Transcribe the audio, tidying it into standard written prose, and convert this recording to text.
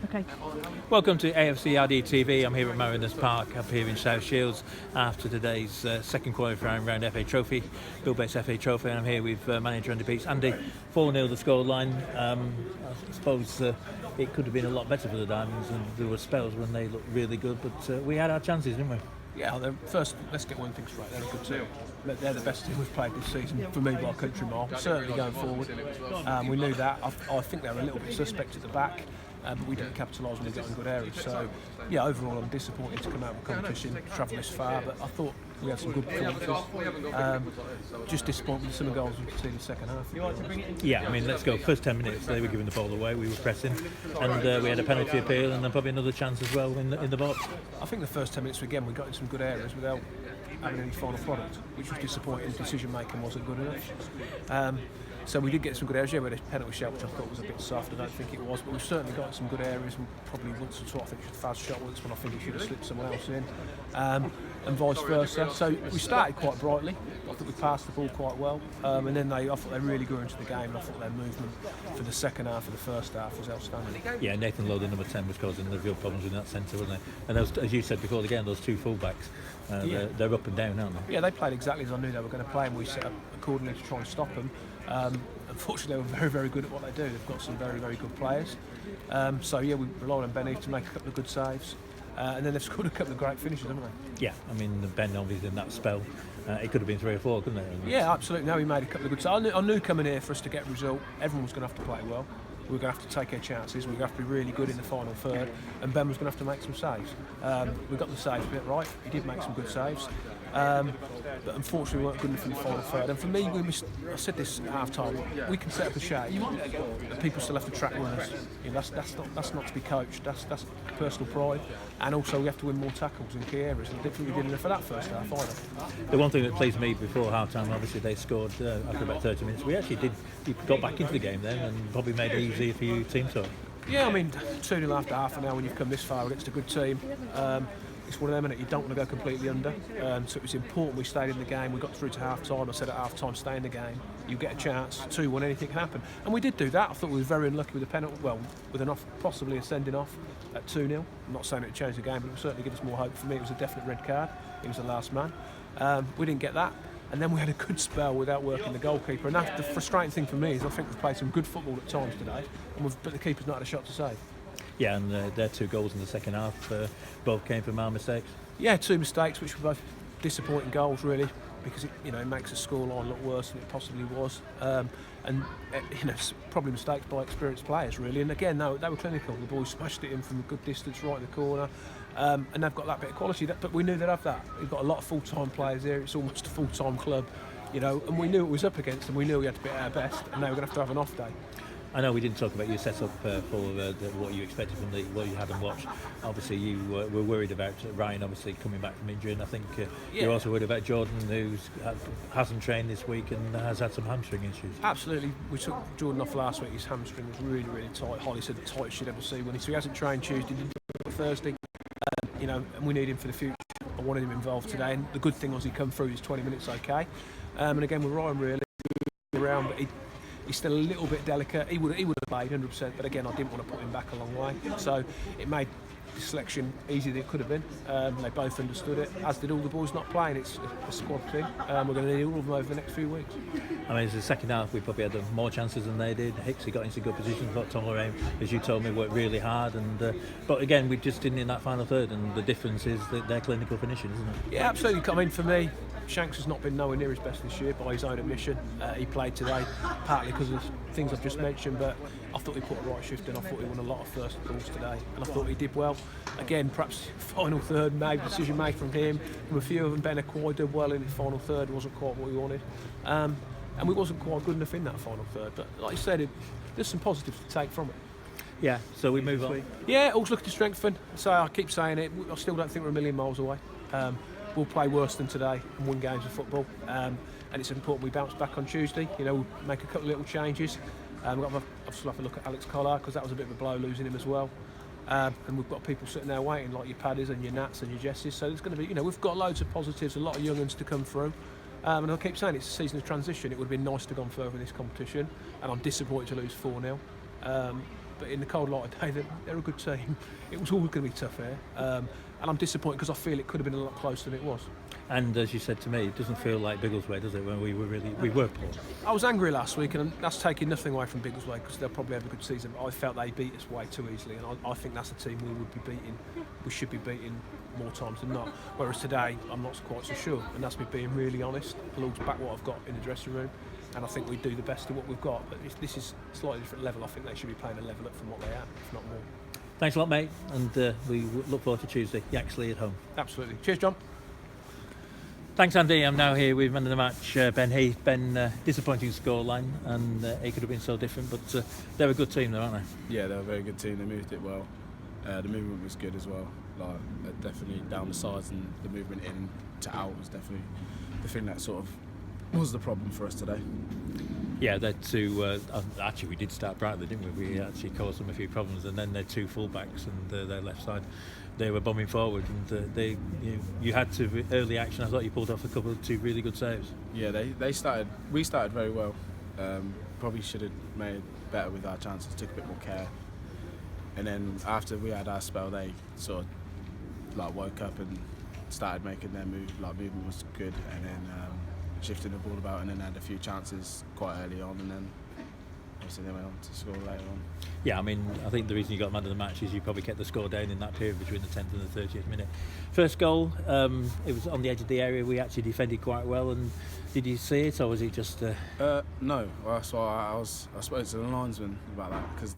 Okay. Welcome to AFCRDTV. I'm here at Mariners Park up here in South Shields after today's second qualifying round FA Trophy, Bill Bates FA Trophy, and I'm here with manager Andy Beats. Andy, 4-0 the scoreline. I suppose it could have been a lot better for the Diamonds, and there were spells when they looked really good, but we had our chances, didn't we? Yeah, first, let's get one thing straight. They're a good team. They're the best team we've played this season, for me, by a country mile. Certainly going forward. We knew that. I think they were a little bit suspect at the back, but we didn't capitalise when we got in good areas. So, yeah, overall, I'm disappointed to come out of the competition, travel this far, but I thought we had some good performances. Just disappointed with some of the goals we could see in the second half. Yeah, I mean, let's go. First 10 minutes, they were giving the ball away, we were pressing, and we had a penalty appeal, and then probably another chance as well in the box. I think the first 10 minutes, again, we got in some good areas without having any final product, which was disappointing. Decision making wasn't good enough. So we did get some good areas. Yeah, we had a penalty shot, which I thought was a bit soft. I don't think it was, but we've certainly got some good areas. And probably once or twice, I think Faz shot once when I think he should have slipped someone else in, and vice versa. So we started quite brightly. I think we passed the ball quite well, and then I thought they really grew into the game. And I thought their movement for the second half of the first half was outstanding. Yeah, Nathan Lowe, number 10, was causing the real problems in that centre, wasn't they? And as you said before the game, those two full-backs, they're up and down, aren't they? Yeah, they played exactly as I knew they were going to play, and we set up accordingly to try and stop them. Unfortunately, they were very, very good at what they do. They've got some very, very good players. So yeah, we relied on Ben Heath to make a couple of good saves. And then they've scored a couple of great finishes, haven't they? Yeah, I mean, Ben obviously in that spell, it could have been 3 or 4, couldn't it? Yeah, absolutely. Now he made a couple of good saves. I knew coming here for us to get a result, everyone was going to have to play well. We were going to have to take our chances. We were going to have to be really good in the final third, and Ben was going to have to make some saves. We got the saves a bit right. He did make some good saves, but unfortunately we weren't good enough in the final third. And for me, I said this at half time, we can set up a shape, but people still have to track runners. You know, that's not to be coached. That's personal pride, and also we have to win more tackles in key areas. And I didn't think we did enough for that first half either. The one thing that pleased me before half time, obviously they scored after about 30 minutes. We actually got back into the game then, and probably made it easier for you team talk. Yeah, I mean, 2-0 after half an hour when you've come this far against a good team. It's one of them, and you don't want to go completely under. So it was important we stayed in the game. We got through to half time. I said at half time, stay in the game. You get a chance. 2-1, anything can happen. And we did do that. I thought we were very unlucky with the penalty. Well, with an off, possibly a sending off at 2-0. I'm not saying it changed the game, but it would certainly give us more hope. For me, it was a definite red card. He was the last man. We didn't get that. And then we had a good spell without working the goalkeeper. And that's the frustrating thing for me is I think we've played some good football at times today, but the keeper's not had a shot to save. Yeah, and their 2 goals in the second half both came from our mistakes. Yeah, 2 mistakes, which were both disappointing goals, really, because it makes the scoreline look worse than it possibly was. Probably mistakes by experienced players, really. And again, they were clinical. The boys smashed it in from a good distance, right in the corner, and they've got that bit of quality. But we knew they'd have that. We've got a lot of full-time players here. It's almost a full-time club, and we knew it was up against them. We knew we had to be at our best, and they were going to have an off day. I know we didn't talk about your setup for what you expected from what you had and watched. Obviously, you were worried about Ryan obviously coming back from injury, and I think you're also worried about Jordan, who hasn't trained this week and has had some hamstring issues. Absolutely. We took Jordan off last week. His hamstring was really, really tight. Holly said the tightest she'd ever see. So he hasn't trained Tuesday, didn't do Thursday. And we need him for the future. I wanted him involved today, and the good thing was he come through his 20 minutes okay. And again with Ryan really around, but he's still a little bit delicate. He would have played 100%, but again, I didn't want to put him back a long way. So it made the selection easier than it could have been. They both understood it, as did all the boys not playing. It's a squad thing. We're going to need all of them over the next few weeks. I mean, it's the second half, we probably had more chances than they did. Hicksy got into good positions. But Tom Lorraine, as you told me, worked really hard. But again, we just didn't in that final third, and the difference is that their clinical finishing, isn't it? Yeah, absolutely. I mean, for me, Shanks has not been nowhere near his best this year by his own admission. He played today partly because of things I've just mentioned, but I thought he put a right shift in. I thought he won a lot of first balls today, and I thought he did well. Again, perhaps final third, maybe decision made from him. From a few of them, Ben Heath did well in his final third. Wasn't quite what we wanted, and we wasn't quite good enough in that final third. But like you said, there's some positives to take from it. Yeah, so we move on. Yeah, always looking to strengthen. So I keep saying it. I still don't think we're a million miles away. We'll play worse than today and win games of football, and it's important we bounce back on Tuesday. We'll make a couple of little changes. We've got to have a look at Alex Collar, because that was a bit of a blow losing him as well. And we've got people sitting there waiting, like your Paddies and your Nats and your Jesses. So there's going to be, we've got loads of positives, a lot of young uns to come through. And I keep saying it's a season of transition. It would have been nice to have gone further in this competition, and I'm disappointed to lose 4-0. but in the cold light of day, they're a good team. It was always going to be tough here, and I'm disappointed because I feel it could have been a lot closer than it was. And as you said to me, it doesn't feel like Biggleswade, does it? When we were poor. I was angry last week, and that's taking nothing away from Biggleswade because they'll probably have a good season. But I felt they beat us way too easily, and I think that's a team we would be beating. We should be beating more times than not. Whereas today, I'm not quite so sure, and that's me being really honest. I looked back what I've got in the dressing room, and I think we do the best of what we've got. But if this is a slightly different level, I think they should be playing a level up from what they are, if not more. Thanks a lot, mate, and we look forward to Tuesday. Yaxley at home. Absolutely. Cheers, John. Thanks, Andy. I'm now here with man of the match, Ben Heath. Ben, disappointing scoreline, and it could have been so different, but they're a good team, though, aren't they? Yeah, they're a very good team. They moved it well. The movement was good as well. Like definitely down the sides, and the movement in to out was definitely the thing that sort of was the problem for us today. Yeah, they're two. Actually, we did start brightly, didn't we? We actually caused them a few problems, and then their two fullbacks and their left side, they were bombing forward, and you had to early action. I thought you pulled off a couple of two really good saves. Yeah, they started. We started very well. Probably should have made better with our chances. Took a bit more care, and then after we had our spell, they sort of like woke up and started making their move. Like movement was good, and then shifting the ball about, and then had a few chances quite early on, and then obviously they went on to score later on. Yeah, I mean, I think the reason you got man of the match is you probably kept the score down in that period between the 10th and the 30th minute. First goal, it was on the edge of the area. We actually defended quite well. And did you see it, or was it just? No, well, so I spoke to the linesman about that because